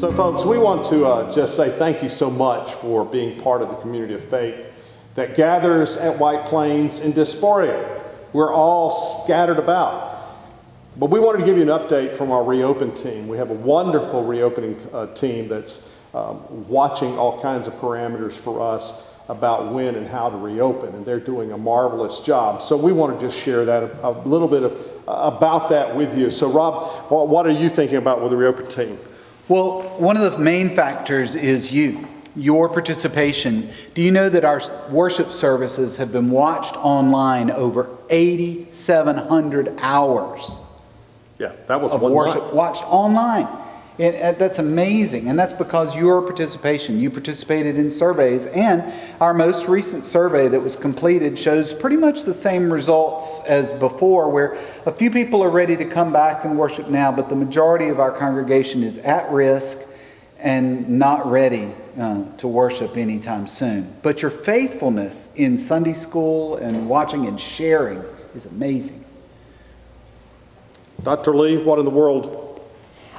So folks, we want to just say thank you so much for being part of the community of faith that gathers at White Plains in Diaspora. We're all scattered about. But we wanted to give you an update from our ReOpen team. We have a wonderful ReOpening team that's watching all kinds of parameters for us about when and how to reopen, and they're doing a marvelous job. So we want to just share that a little bit about that with you. So Rob, what are you thinking about with the ReOpen team? Well, one of the main factors is your participation. Do you know that our worship services have been watched online over 8,700 hours? Yeah, that was of one worship night. Watched online. And that's amazing, and that's because your participation. You participated in surveys, and our most recent survey that was completed shows pretty much the same results as before, where a few people are ready to come back and worship now, but the majority of our congregation is at risk and not ready to worship anytime soon. But your faithfulness in Sunday school and watching and sharing is amazing. Dr. Lee, what in the world?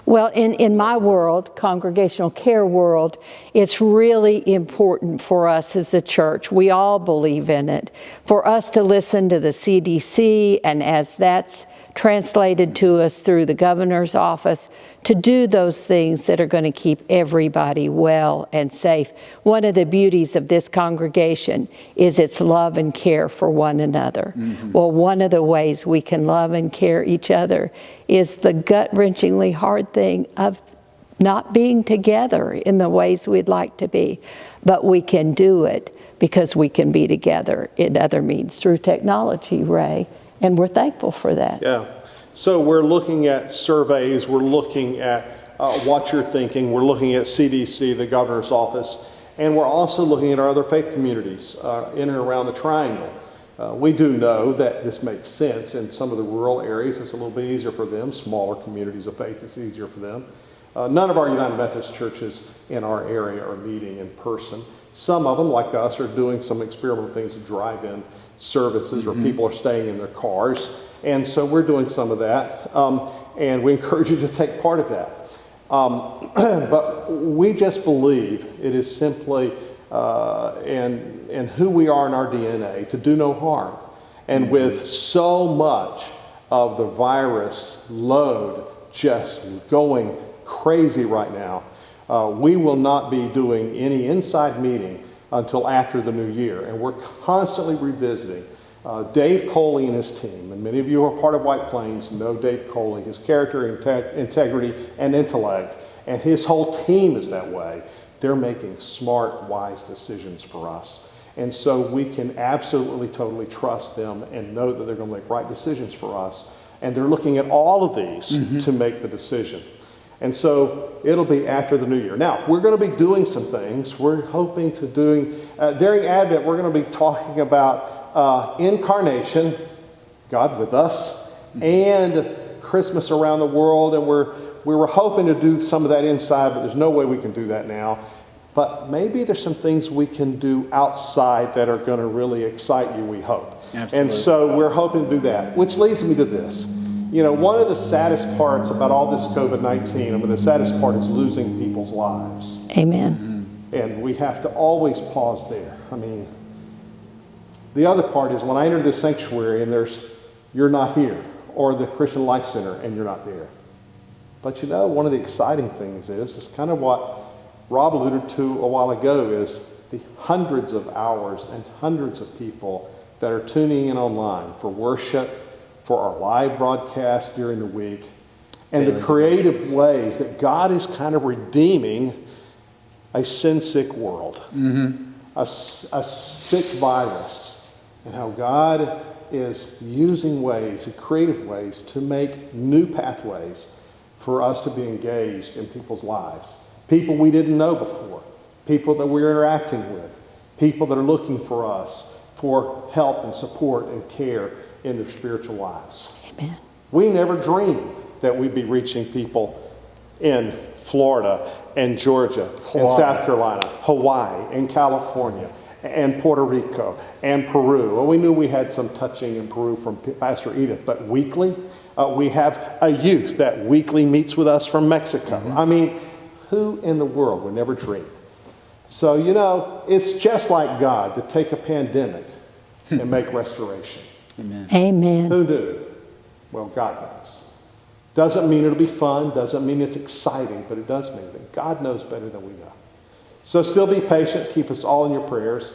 Well, in my world, congregational care world, it's really important for us as a church. We all believe in it. For us to listen to the CDC, and as that's translated to us through the governor's office, to do those things that are going to keep everybody well and safe. One of the beauties of this congregation is its love and care for one another. Mm-hmm. Well, one of the ways we can love and care each other is the gut-wrenchingly hard thing of not being together in the ways we'd like to be. But we can do it because we can be together in other means through technology, Ray. And we're thankful for that. Yeah. So we're looking at surveys, we're looking at what you're thinking, we're looking at CDC, the governor's office, and we're also looking at our other faith communities in and around the Triangle. We do know that this makes sense in some of the rural areas. It's a little bit easier for them. Smaller communities of faith, it's easier for them. None of our United Methodist churches in our area are meeting in person. Some of them, like us, are doing some experimental things, drive-in services, or people are staying in their cars. And so we're doing some of that. And we encourage you to take part of that. But we just believe it is simply in who we are in our DNA to do no harm. And with so much of the virus load just going crazy right now, we will not be doing any inside meeting until after the new year. And we're constantly revisiting. Dave Coley and his team, and many of you who are part of White Plains know Dave Coley, his character, integrity, and intellect, and his whole team is that way. They're making smart, wise decisions for us. And so we can absolutely, totally trust them and know that they're going to make right decisions for us. And they're looking at all of these to make the decision. And so it'll be after the new year. Now, we're going to be doing some things. We're hoping to during Advent, we're going to be talking about incarnation, God with us, and Christmas around the world. And we were hoping to do some of that inside, but there's no way we can do that now. But maybe there's some things we can do outside that are going to really excite you, we hope. Absolutely. And so we're hoping to do that, which leads me to this. You know, one of the saddest parts about all this COVID-19, the saddest part is losing people's lives. Amen. And we have to always pause there. The other part is when I enter this sanctuary and you're not here, or the Christian Life Center and you're not there. But you know, one of the exciting things is kind of what Rob alluded to a while ago, is the hundreds of hours and hundreds of people that are tuning in online for worship, for our live broadcast during the week, and the creative ways that God is kind of redeeming a sin-sick world, a sick virus, and how God is using ways, creative ways, to make new pathways for us to be engaged in people's lives. People we didn't know before, people that we're interacting with, people that are looking for us for help and support and care in their spiritual lives. Amen. We never dreamed that we'd be reaching people in Florida and Georgia and South Carolina, Hawaii and California and Puerto Rico and Peru. Well, we knew we had some touching in Peru from Pastor Edith, but weekly, we have a youth that weekly meets with us from Mexico. Who in the world would never dream? So, you know, it's just like God to take a pandemic and make restoration. Amen. Amen. Who knew? Well, God knows. Doesn't mean it'll be fun, doesn't mean it's exciting, but it does mean that God knows better than we know. So still be patient, keep us all in your prayers.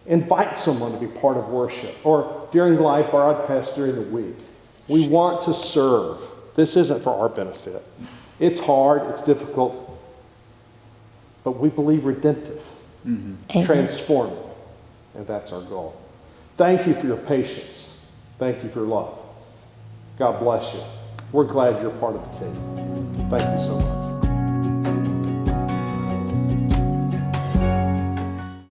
Invite someone to be part of worship or during live broadcasts during the week. We want to serve. This isn't for our benefit. It's hard, it's difficult, but we believe redemptive, transforming, and that's our goal. Thank you for your patience. Thank you for your love. God bless you. We're glad you're part of the team. Thank you so much.